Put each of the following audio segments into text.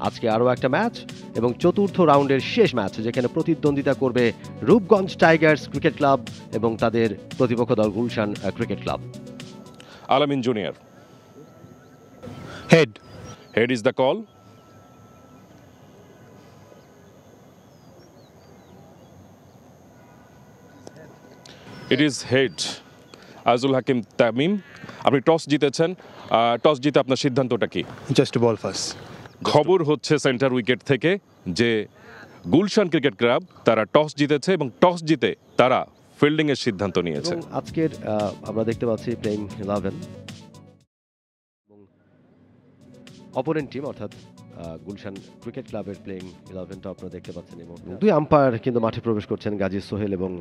আজকে আরও একটা ম্যাচ এবং চতুর্থ রাউন্ডের শেষ ম্যাচ, যেখানে প্রতিদ্বন্দ্বিতা করবে রূপগঞ্জ টাইগার্স ক্রিকেট ক্লাব এবং তাদের প্রতিপক্ষ দল Gulshan cricket club. Alamin junior, head. Head is the call. It is head. Azul Hakim Tamim, আপনি টস জিতেছেন। টস জিতে আপনার সিদ্ধান্তটা কি? Just bowl first. খবর হচ্ছে সেন্টার উইকেট থেকে যে গুলশান ক্রিকেট ক্লাব তারা টস জিতেছে এবং টস জিতে তারা ফিল্ডিং এর সিদ্ধান্ত নিয়েছে। আজকের আমরা দেখতে পাচ্ছি প্লেইং 11 এবং অপোনেন্ট টিম অর্থাৎ গুলশান ক্রিকেট ক্লাবের প্লেইং 11টা আপনারা দেখতে পাচ্ছেন এবং দুই আম্পায়ার কিন্তু মাঠে প্রবেশ করছেন, গাজী সোহেল এবং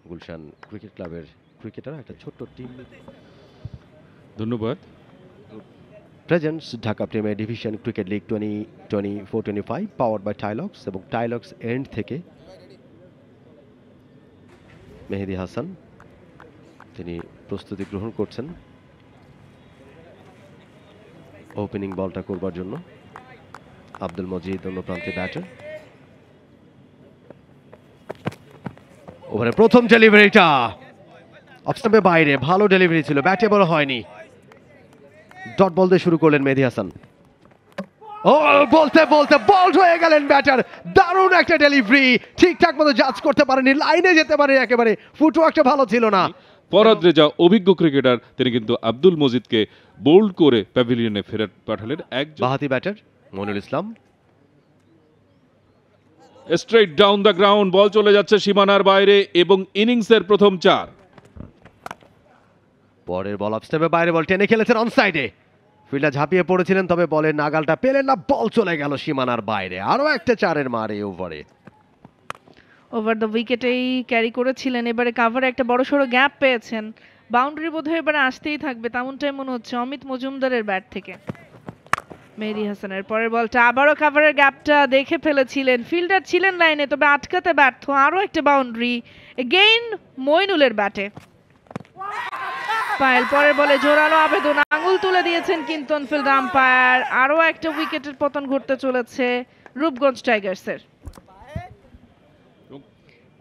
গুলশান ক্রিকেট ক্লাবের ক্রিকেটার। একটা ছোট্ট টিম। ধন্যবাদ। Presents Dhaka premier division cricket league 2024-25 powered by Tilex এবং টাইলক্স এন্ড থেকে মেহেদী হাসান তিনি প্রস্তুতি গ্রহণ করছেন ওপেনিং বলটা করবার জন্য। আব্দুল মজিদ অন্য প্রান্তে ব্যাটার। ওভারে প্রথম ডেলিভারিটা অফ স্টাম্পের বাইরে, ভালো ডেলিভারি ছিল, ব্যাটে বল হয়নি। ডট বল দিয়ে শুরু করলেন মেহেদী হাসান। ও বলতে বলতে বল হয়ে গেলেন ব্যাটার। দারুণ একটা ডেলিভারি, ঠিকঠাক মতো জাজ করতে পারেনি, লাইনে যেতে পারে একেবারে, ফুটওয়ার্কটা ভালো ছিল না। ফরহাদ রেজা অভিজ্ঞ ক্রিকেটার, তিনি কিন্তু আব্দুল মজিদকে বোল্ড করে প্যাভিলিয়নে ফেরত পাঠালেন। একজন বাহাতি batter Moinul Islam. Straight down the ground, ball চলে যাচ্ছে সীমানার বাইরে এবং ইনিংসের প্রথম 4। পরের বল অফ স্টাম্পের বাইরে, বল টেনে খেলেছেন অন সাইডে। ফিল্ডার ঝাঁপিয়ে পড়েছিলেন, তবে বলের নাগালটা পেলেন না, বল চলে গেল সীমানার বাইরে। আরো একটা 4-এর মার এই ওভারে। ওভার দ্য উইকেটেই ক্যারি করেছিলেন, এবারে কাভারে একটা বড়সড় গ্যাপ পেয়েছেন। বাউন্ডারি বোধহয় এবারে আসতেই থাকবে, তেমনটাই মনে হচ্ছে অমিত মজুমদারের ব্যাট থেকে। মেহেদী হাসানের পরের বলটা আবারও কাভারের গ্যাপটা দেখে ফেলেছিলেন, ফিল্ডার ছিলেন লাইনে, তবে আটকাতে ব্যর্থ। আরও একটা বাউন্ডারি এগেইন মইনুলের ব্যাটে। পায়েল পরের বলে জোরালো আবেদন, আঙুল তুলে দিয়েছেন কিন্তু অনফিল্ড আম্পায়ার। আরও একটা উইকেটের পতন ঘটতে চলেছে রূপগঞ্জ টাইগার্সের।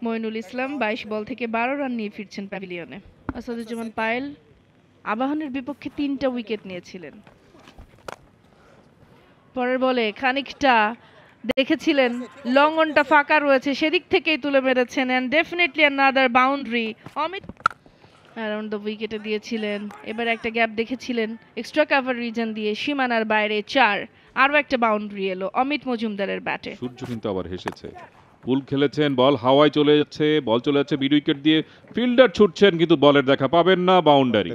মইনুল ইসলাম 22 বল থেকে 12 রান নিয়ে ফিরছেন প্যাভিলিয়নে। আসাদুজ্জামান পায়েল আবাহনের বিপক্ষে 3টা উইকেট নিয়েছিলেন। পরের বলে খানিকটা দেখেছিলেন লং অনটা ফাঁকা রয়েছে, সেদিক থেকেই তুলে মেরেছেন and definitely another boundary. Amit around the উইকেটে দিয়েছিলেন, এবার একটা গ্যাপ দেখেছিলেন এক্সট্রা কভার রিজন দিয়ে, সীমানার বাইরে 4। আরও একটা বাউন্ডারি এলো অমিত মজুমদারের ব্যাটে। সূর্য কিন্তু আবার হেসেছে, পুল খেলেছেন, বল হাওয়ায় চলে যাচ্ছে, বল চলে যাচ্ছে মিড উইকেট দিয়ে, ফিল্ডার ছুটছেন কিন্তু বলের দেখা পাবেন না, বাউন্ডারি।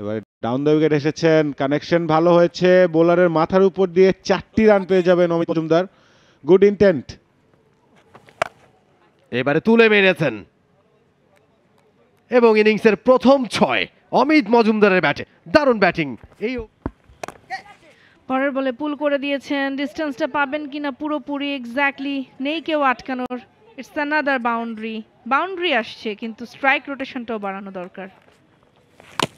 এবার ডাউন দ্য উইকেট এসেছেন, কানেকশন ভালো হয়েছে, বোলারের মাথার উপর দিয়ে 4টি রান পেয়ে যাবেন অমিত মজুমদার। Good intent. এবারে তুলে মেরেছেন এবং ইনিংসের প্রথম 6 অমিত মজুমদারের ব্যাটে। দারুণ ব্যাটিং। এই পরের বলে পুল করে দিয়েছেন, ডিস্টেন্সটা পাবেন কিনা পুরোপুরি এক্স্যাক্টলি নেই কেউ আটকানোর। It's another boundary. বাউন্ডারি আসছে কিন্তু স্ট্রাইক রোটেশনটাও বাড়ানো দরকার।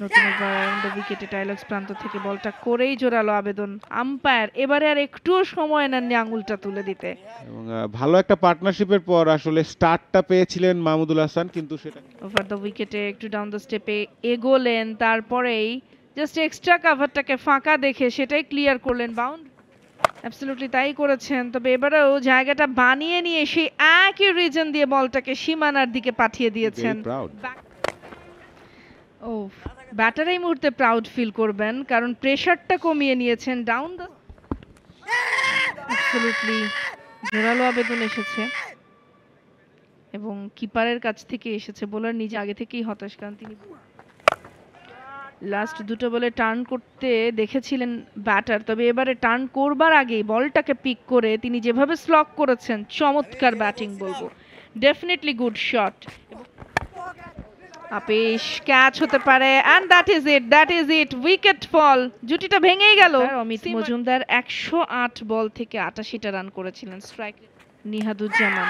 নতুন ওভার দ্য উইকেটে টাইলক্স প্রান্ত থেকে বলটা করেই জোরালো আবেদন। আম্পায়ার এবারে আর একটুও সময় নেননি আঙুলটা তুলে দিতে। এবং ভালো একটা পার্টনারশিপের পর আসলে স্টার্টটা পেয়েছিলেন মাহমুদুল হাসান, কিন্তু সেটা ওভার দ্য উইকেটে একটু ডাউন দ্য স্টেপে এগোলেন, তারপরেই জাস্ট এক্সট্রা কাভারটাকে ফাঁকা দেখে সেটাই ক্লিয়ার করলেন। বাউন্ড অ্যাবসলিউটলি তাই করেছেন, তবে এবারেও জায়গাটা বানিয়ে নিয়ে সেই একই রিজন দিয়ে বলটাকে সীমানার দিকে পাঠিয়ে দিয়েছেন। ও ব্যাটার এই মুহূর্তে প্রাউড ফিল করবেন, কারণ প্রেশারটা কমিয়ে নিয়েছেন। ডাউন দ্য অ্যাবসলিউটলি জোরালো আবেদন এসেছে এবং কিপারের কাছ থেকে এসেছে। বোলার নিজে আগে থেকেই হতাশ, কারণ তিনি লাস্ট দুটো বলে টার্ন করতে দেখেছিলেন ব্যাটার, তবে এবারে টার্ন করবার আগেই বলটাকে পিক করে তিনি যেভাবে স্লক করেছেন, চমৎকার ব্যাটিং বলবো। Definitely good shot. আপিশ ক্যাচ হতে পারে and that is it wicket fall. জুটিটা ভেঙেই গেল। অমিত মজুমদার 108 বল থেকে 88টা রান করেছিলেন। স্ট্রাইক নিহাদুজ্জামান,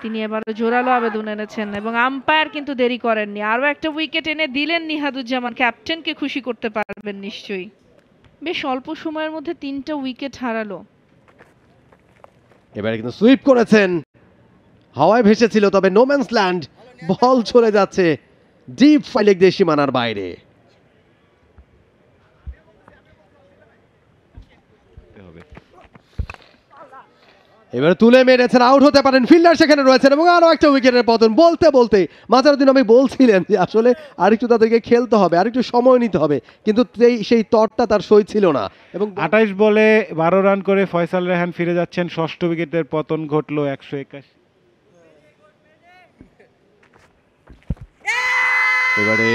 তিনি এবারে জোরালো আবেদন এনেছেন এবং আম্পায়ার কিন্তু দেরি করেননি, আরও একটা উইকেট এনে দিলেন নিহাদুজ্জামান। ক্যাপ্টেনকে খুশি করতে পারবেন নিশ্চয়ই। বেশ অল্প সময়ের মধ্যে 3টা উইকেট হারালো। এবারে কিন্তু সুইপ করেছেন, হাওয়ায় ভেসেছিল, তবে নোম্যান্স ল্যান্ড, বল চলে যাচ্ছে ডিপ ফাইলেক দিয়ে সীমানার বাইরে। এবারে তুলে মেরেছেন, আউট হতে পারেন, ফিল্ডার সেখানে রয়েছেন এবং আরো একটা উইকেটের পতন। বলতে বলতে মাঝারুদ্দিন আমি বলছিলেন যে আসলে আরেকটু তাদেরকে খেলতে হবে, আরেকটু সময় নিতে হবে, কিন্তু সেই তরটা তার সই ছিল না। এবং 28 বলে 12 রান করে ফয়সাল রেহান ফিরে যাচ্ছেন, ষষ্ঠ উইকেটের পতন ঘটলো 181। এবারে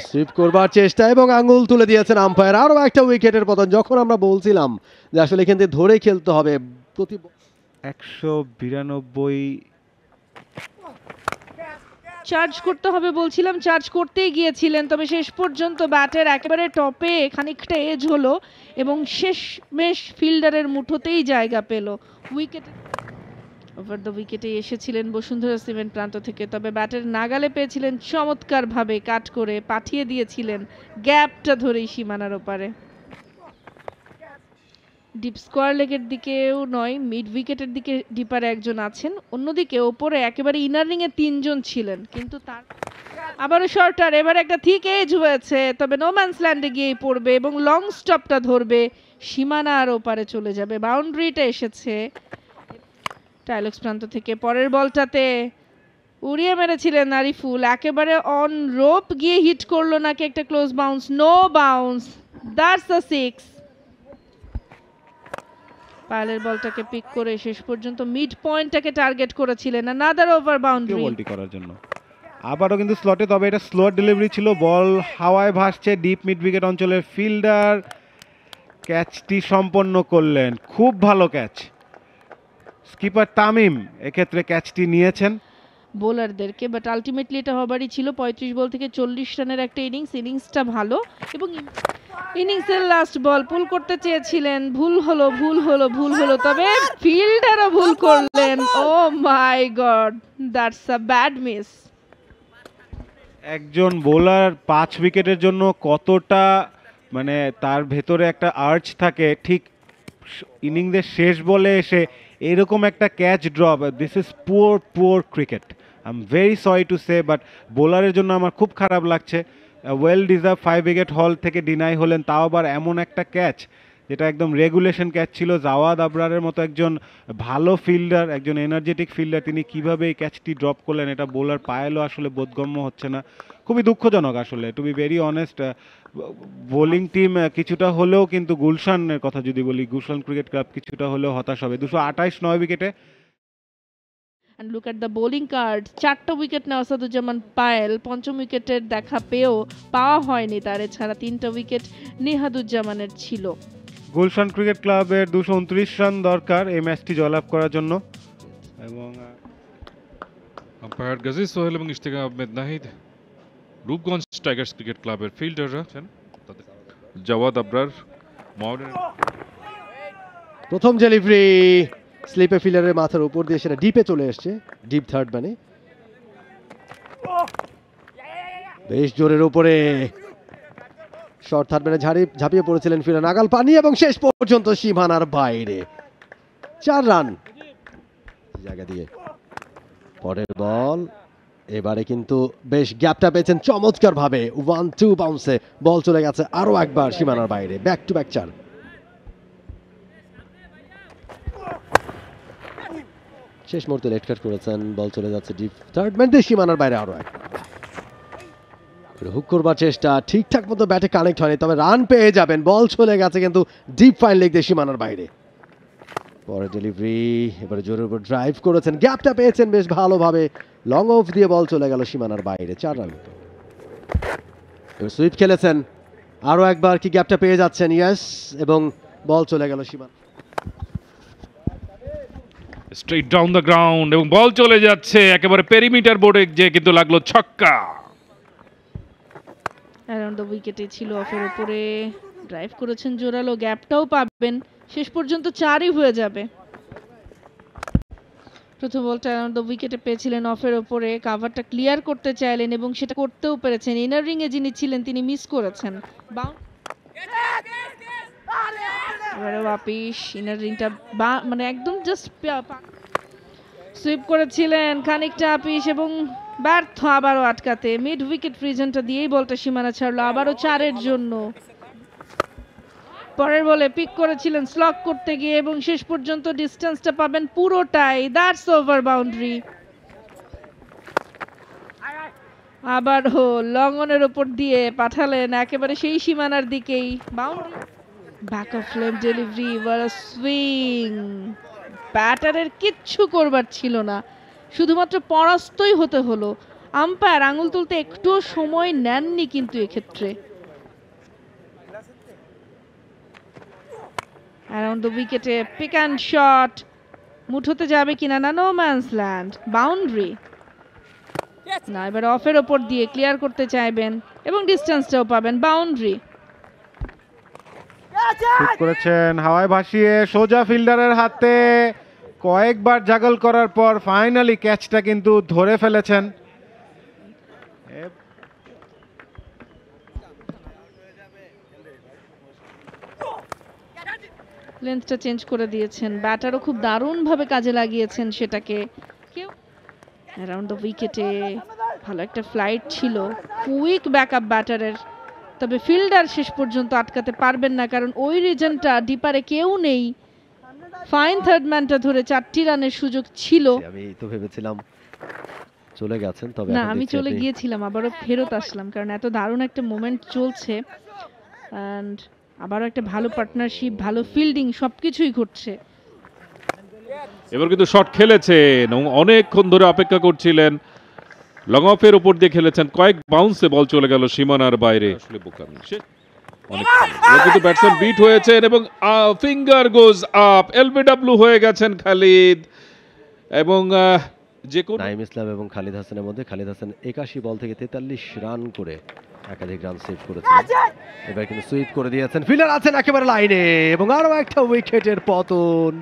সুইপ করবার চেষ্টা এবং আঙ্গুল তুলে দিয়েছেন আম্পায়ার। আরো একটা উইকেটের পতন, যখন আমরা বলছিলাম যে আসলে এখান থেকে ধরে খেলতে হবে। 192 চার্জ করতে হবে বলছিলাম, চার্জ করতেই গিয়েছিলেন, তবে শেষ পর্যন্ত ব্যাটের একেবারে টপে খানিকটা এজ হলো এবং শেষমেশ ফিল্ডারের মুঠোতেই জায়গা পেল। উইকেট ওভার দ্য উইকেটে এসেছিলেন বসুন্ধরা সিমেন্ট প্রান্ত থেকে, তবে ব্যাটের নাগালে পেয়েছিলেন, চমৎকারভাবে কাট করে পাঠিয়ে দিয়েছিলেন গ্যাপটা ধরেই সীমানার ওপারে। ডিপ স্কোয়ার লেগের দিকেও নয়, মিড উইকেটের দিকে ডিপারে একজন আছেন, অন্যদিকে ওপরে একেবারে ইনার রিং এ 3 জন ছিলেন, কিন্তু তার আবারও শর্টার। এবার একটা ঠিক এজ হয়েছে, তবে নোম্যান্স ল্যান্ডে গিয়েই পড়বে এবং লং স্টপটা ধরবে, সীমানার ওপারে চলে যাবে। বাউন্ডারিটা এসেছে টাইলক্স প্রান্ত থেকে। পরের বলটাতে উড়িয়ে মেরেছিলেন আরিফুল, একেবারে অন রোপ গিয়ে হিট করলো নাকি একটা close bounce, no bounce, that's a 6। পায়েলের বলটাকে পিক করে শেষ পর্যন্ত মিড পয়েন্টটাকে টার্গেট করেছিলেন, অ্যানাদার ওভার বাউন্ডারি বলটি করার জন্য আবারও কিন্তু স্লটে, তবে এটা স্লোয়ার ডেলিভারি ছিল, বল হাওয়ায় ভাসছে, ডিপ মিড উইকেট অঞ্চলের ফিল্ডার ক্যাচটি সম্পন্ন করলেন, খুব ভালো ক্যাচ। স্কিপার তামিম এক্ষেত্রে ক্যাচটি নিয়েছেন বোলারদেরকে, বাট আলটিমেটলি এটা হবারই ছিল। 35 বল থেকে 40 রানের একটা ইনিংসটা ভালো, এবং ইনিংসের লাস্ট বল পুল করতে চেয়েছিলেন, ভুল হলো, তবে ফিল্ডারও ভুল করলেন। Oh my god, that's a bad miss. একজন বোলার 5 উইকেটের জন্য কতটা মানে তার ভেতরে একটা আর্চ থাকে, ঠিক ইনিংসের শেষ বলে এসে এরকম একটা catch drop, this is poor cricket. I am very sorry to say, but বোলারের জন্য আমার খুব খারাপ লাগছে। ওয়েল ডিজার্ভ 5 উইকেট হল থেকে ডিনাই হলেন, তাও আবার এমন একটা ক্যাচ যেটা একদম রেগুলেশন ক্যাচ ছিল। জাওয়াদ আবরারের মতো একজন ভালো ফিল্ডার, একজন এনার্জেটিক ফিল্ডার, তিনি কিভাবে এই ক্যাচটি ড্রপ করলেন এটা বোলার পায়েলও আসলে বোধগম্য হচ্ছে না। খুবই দুঃখজনক আসলে, to be very honest. Bowling team কিছুটা হলেও, কিন্তু গুলশানের কথা যদি বলি, গুলশান ক্রিকেট ক্লাব কিছুটা হলেও হতাশ হবে। 228 9 উইকেটে। And look at the bowling card, 4টা উইকেট নেওয়া আসাদুজ্জামান পায়েল, 5ম উইকেটের দেখা পাওয়া হয়নি তার, এছাড়া 3টা উইকেট নিহাদুজ্জামানের ছিল। গুলশান ক্রিকেট ক্লাবের 229 রান দরকার এই ম্যাচটি জয়লাভ করার জন্য, এবং আম্পায়ার গাজী সোহেল এবং ইশতেকা আহমেদ নাহিদ। রূপগঞ্জ টাইগার্স ক্রিকেট ক্লাবের ফিল্ডাররা আছেন, জাওয়াদ আবরার, মওলানা। প্রথম ডেলিভারি স্লিপে ফিল্ডারের মাথার উপর দিয়ে সেটা ডিপে চলে এসছে, ডিপ থার্ড মানে বেশ জোরের উপরে শর্ট থার্ড মানে ঝাঁপিয়ে পড়েছিলেন ফিল্ডার, নাগাল পানি এবং শেষ পর্যন্ত সীমানার বাইরে। 4 রান জায়গা দিয়ে। পরের বল, এবারে কিন্তু বেশ গ্যাপটা পেয়েছেন চমৎকার ভাবে, 1-2 বাউন্সে বল চলে গেছে আরো একবার সীমানার বাইরে। Back to back 4। শেষ মুহূর্তে লেট কাট করেছেন, বল চলে যাচ্ছে ডিপ থার্ড ম্যান দিয়ে সীমানার বাইরে আরো এক। হুক করবার চেষ্টা, ঠিকঠাক মতো ব্যাটে কানেক্ট হয়নি, তবে রান পেয়ে যাবেন, বল চলে গেছে কিন্তু ডিপ ফাইন লেগ দিয়ে সীমানার বাইরে। পরে ডেলিভারি, এবারে জোরের উপর ড্রাইভ করেছেন, গ্যাপটা পেয়েছেন বেশ ভালোভাবে, লং অফ দিয়ে বল চলে গেল সীমানার বাইরে। 4 রান। এবার সুইপ খেলেছেন, আরো একবার কি গ্যাপটা পেয়ে যাচ্ছেন, ইয়েস, এবং বল চলে গেল সীমানা। স্ট্রেট ডাউন দ্য গ্রাউন্ড এবং বল চলে যাচ্ছে একেবারে পেরিমিটার বোর্ডে, যে কিন্তু লাগলো ছক্কা। অ্যারাউন্ড দ্য উইকেটে ছিল, অফের উপরে ড্রাইভ করেছেন জোরালো, গ্যাপটাও পাবেন, শেষ পর্যন্ত 4ই হয়ে যাবে। প্রথম বলটা অ্যারাউন্ড দ্য উইকেটে পেয়েছিলেন অফের উপরে, কাভারটা ক্লিয়ার করতে চাইলেন এবং সেটা করতেও পেরেছেন। ইনার রিং এ যিনি ছিলেন তিনি মিস করেছেন। এবারে আপিস ইনার রিংটা মানে একদম জাস্ট সুইপ করেছিলেন খানিকটা আপিস এবং ব্যর্থ আবারও আটকাতে। মিড উইকেট রিজনটা দিয়েই বলটা সীমানা ছাড়লো আবারও 4-এর জন্য। পরের বলে পিক করেছিলেন স্লগ করতে গিয়ে এবং শেষ পর্যন্ত ডিস্টেন্সটা পাবেন পুরোটাই। That's over boundary. আবারও লং অনের উপর দিয়ে পাঠালেন একেবারে সেই সীমানার দিকেই। Boundary back of leg delivery, ওয়ার আ সুইং। ব্যাটারের কিচ্ছু করবার ছিল না, শুধুমাত্র পরাস্তই হতে হলো। আম্পায়ার আঙুল তুলতে একটুও সময় নেননি কিন্তু এক্ষেত্রে। অ্যারাউন্ড দ্য উইকেটে পিক অ্যান্ড শট, মুঠোতে যাবে কিনা না, নো ম্যানস ল্যান্ড, বাউন্ডারি না। এবার অফের ওপর দিয়ে ক্লিয়ার করতে চাইবেন এবং ডিস্টেন্সটাও পাবেন, বাউন্ডারি। ঠিক করেছেন, হাওয়ায় ভাসিয়ে সোজা ফিল্ডারের হাতে কয়েকবার জাগল করার পর ফাইনালি ক্যাচটা কিন্তু ধরে ফেলেছেন। লেন্থটা চেঞ্জ করে দিয়েছেন, ব্যাটারও খুব দারুণভাবে কাজে লাগিয়েছেন সেটাকে। কেউ অ্যারাউন্ড দ্য উইকেটে ভালো একটা ফ্লাইট ছিল, কুইক ব্যাকআপ ব্যাটারের, তবে ফিল্ডার শেষ পর্যন্ত আটকাতে পারবেন না, কারণ ওই রিজনটা ডিপারে কেউ নেই। ফাইন থার্ড ম্যানটা ধরে 4টি রানের সুযোগ ছিল। আমি তো ভেবেছিলাম চলে গেছেন, তবে না, এখন আমি দেখছি চলে আপনি- গিয়েছিলাম, আবারও ফেরত আসলাম, কারণ এত দারুণ একটা মোমেন্ট চলছে অ্যান্ড আবারও একটা ভালো পার্টনারশিপ, ভালো ফিল্ডিং, সবকিছুই ঘটছে। এবার কিন্তু শট খেলেছেন এবং অনেকক্ষণ ধরে অপেক্ষা করছিলেন। লং অফের উপর দিয়ে খেলেছেন, কয়েক বাউন্সে বল চলে গেল সীমানার বাইরে। আসলে বোকামি কিন্তু ব্যাটসম্যান বিট হয়েছেন এবং ফিঙ্গার গোজ আপ, এলবিডব্লিউ হয়ে গেছেন খালিদ। এবং যে কোন নাইম ইসলাম এবং খালিদ হাসানের মধ্যে খালিদ হাসান 81 বল থেকে 43 রান করে একাধিক রান সেভ করেছেন। এবার কিন্তু সুইপ করে দিয়েছেন, ফিল্ডার আছেন একেবারে লাইনে এবং আরো একটা উইকেটের পতন।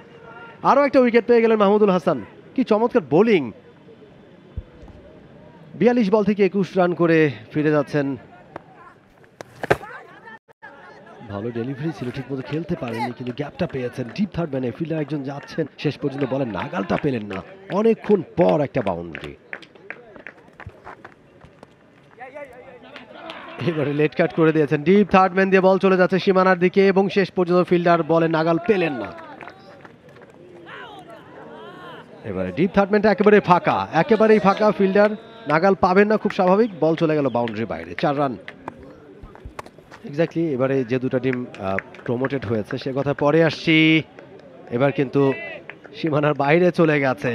আরো একটা উইকেট পেয়ে গেলেন মাহমুদুল হাসান। কি চমৎকার বোলিং! 42 বল থেকে 21 রান করে ফিরে যাচ্ছেন। ভালো ডেলিভারি ছিল, ঠিক মতো খেলতে পারেননি, কিন্তু গ্যাপটা পেয়েছেন। ডিপ থার্ড ম্যানে ফিল্ডার একজন যাচ্ছেন, শেষ পর্যন্ত বলেন নাগালটা পেলেন না। অনেকক্ষণ পর একটা বাউন্ডারি। এবারে লেট কাট করে দিয়েছেন, ডিপ থার্ড ম্যান দিয়ে বল চলে যাচ্ছে সীমানার দিকে এবং শেষ পর্যন্ত ফিল্ডার বলে নাগাল পেলেন না। এবারে ডিপ থার্ড ম্যানটা একেবারেই ফাঁকা, ফিল্ডার নাগাল পাবেন না, খুব স্বাভাবিক। বল চলে গেল বাউন্ডারি বাইরে, 4 রান। এক্স্যাক্টলি, এবারে যে দুটো টিম প্রমোটেড হয়েছে সে কথা পরে আসছি। এবার কিন্তু সীমানার বাইরে চলে গেছে।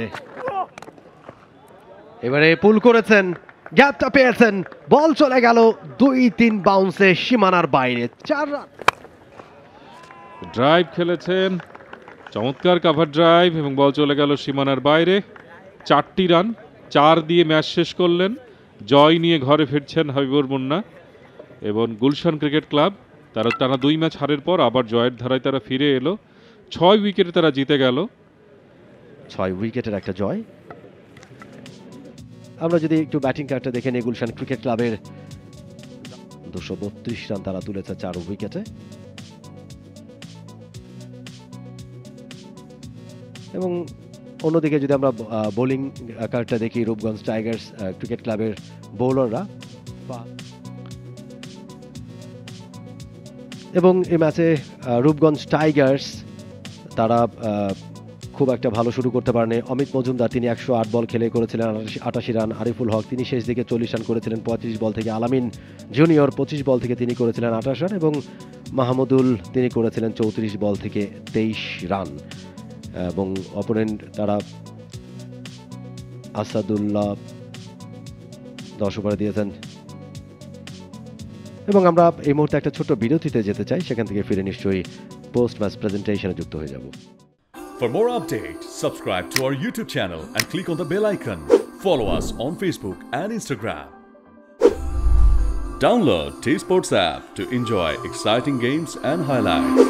এবারে পুল করেছেন, গ্যাপটা পেয়েছেন, বল চলে গেল 2-3 বাউন্সে সীমানার বাইরে, 4 রান। ড্রাইভ খেলেছেন, চমৎকার কাভার ড্রাইভ এবং বল চলে গেল সীমানার বাইরে। 4টি রান, 4 দিয়ে ম্যাচ শেষ করলেন। জয় নিয়ে ঘরে ফিরছেন হাবিবুর মুন্না এবং গুলশান ক্রিকেট ক্লাব। তারা টানা 2 ম্যাচ হারের পর আবার জয়ের ধারায় তারা ফিরে এলো। 6 উইকেটে তারা জিতে গেল। 6 উইকেটের একটা জয়। আমরা যদি একটু ব্যাটিং কার্ডটা দেখে নিই, গুলশান ক্রিকেট ক্লাবের 232 রান তারা তুলেছে 4 উইকেটে। এবং অন্যদিকে যদি আমরা বোলিং কার্ডটা দেখি, রূপগঞ্জ টাইগার্স ক্রিকেট ক্লাবের বোলাররা এবং এই ম্যাচে রূপগঞ্জ টাইগার্স তারা খুব একটা ভালো শুরু করতে পারেনি। অমিত মজুমদার তিনি 108 বল খেলে করেছিলেন 88 রান। আরিফুল হক তিনি শেষ দিকে 40 রান করেছিলেন 35 বল থেকে। আলামিন জুনিয়র 25 বল থেকে তিনি করেছিলেন 28 রান এবং মাহমুদুল তিনি করেছিলেন 34 বল থেকে 23 রান। এবং অপোনেন্ট তারা আসাদুল্লাহ 10 ওভারে দিয়েছেন। এবং আমরা এই মুহূর্তে একটা ছোট্ট বিরতিতে যেতে চাই, সেখান থেকে ফিরে নিশ্চয়ই পোস্ট ম্যাচ প্রেজেন্টেশনে যুক্ত হয়ে যাব। For more updates, subscribe to our YouTube channel and click on the bell icon. Follow us on Facebook and Instagram. Download T-Sports app to enjoy exciting games and highlights.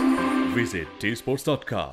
Visit tsports.com.